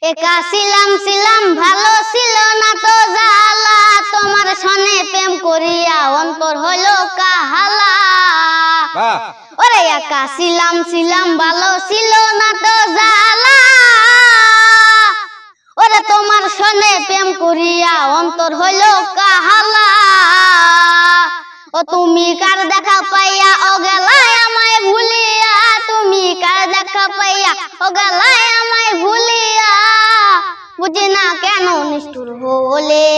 একা ছিলাম ছিলাম ভালো ছিল না তো জ্বালা, তোমার সনে প্রেম করিয়া অন্তর হইল কাহালা। ওরে একা ছিলাম ছিলাম ভালো ছিল না তো জ্বালা, ওরে তোমার সনে প্রেম করিয়া অন্তর হইল কাহালা। ও তুমি কার দেখা পাইয়া ও গেলায় আমায় ভুলিয়া, তুমি কার দেখা পাইয়া ও গেলায় আমায় ভুলিয়া, বুঝি না কেন নিষ্ঠুর হলে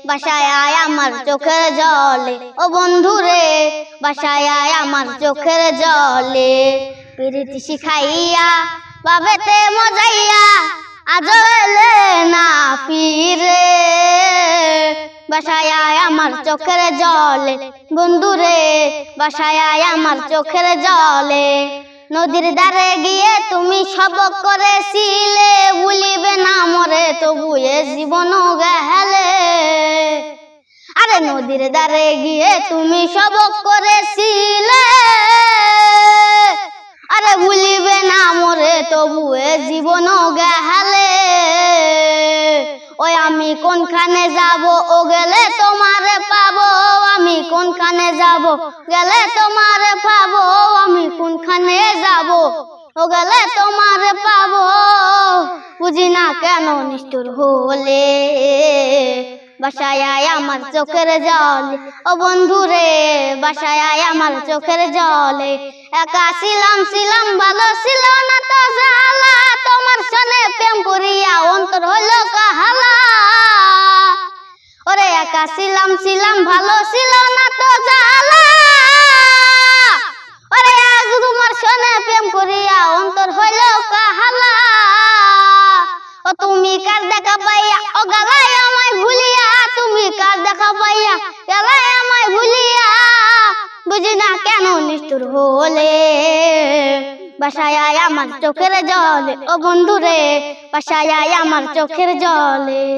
বাসায় আয় আমার চোখের জলে। ও বন্ধুরে বাসায় আয় আমার চোখের জলে, প্রীতি শিখাইয়া বাবেতে মজাইয়া আজ এলে না ফিরে, বাসায় আয় আমার চোখের জলে। বন্ধুরে বাসায় আয় আমার চোখের জলে। নদীর ধারে গিয়ে তুমি সবক করেছিলে, ভুলিবে না মরে তবু এ জীবন গেলে। আরে নদীর ধারে গিয়ে তুমি সবক করেছিলে, আরে ভুলিবে না মরে তবু এ জীবন গেলে। ওই আমি কোনখানে যাব ও গেলে তোমারে পাবো, আমি কোনখানে যাব গেলে তোমারে পাবো, আমি কোনখানে যাব ও গেলে তোমারে পাবো, বুঝি না কেন নিষ্ঠুর হলে বাসায় আয় আমার চোখের জলে। ও বন্ধুরে বাসায় আয় আমার চোখের জলে। একা ছিলাম ছিলাম ভালো ছিল না তো জ্বালা, তোমার সনে প্রেম করিয়া অন্তর হইল কাহালা। ওরে একা ছিলাম ছিলাম ভালো ছিল না তো জ্বালা, ওরে আজ তোমার সনে প্রেম করিয়া অন্তর হইল কাহালা। ও তুমি কার দেখা পাইয়া ও গেলায় আমায় ভুলিয়া, তুমি কার দেখা পাইয়া গেলায় আমায় ভুলিয়া, বুঝি না কেন নিষ্ঠুর হলে বাসায় আয় আমার চোখের জলে। ও বন্ধুরে বাসায় আয় আমার চোখের জলে।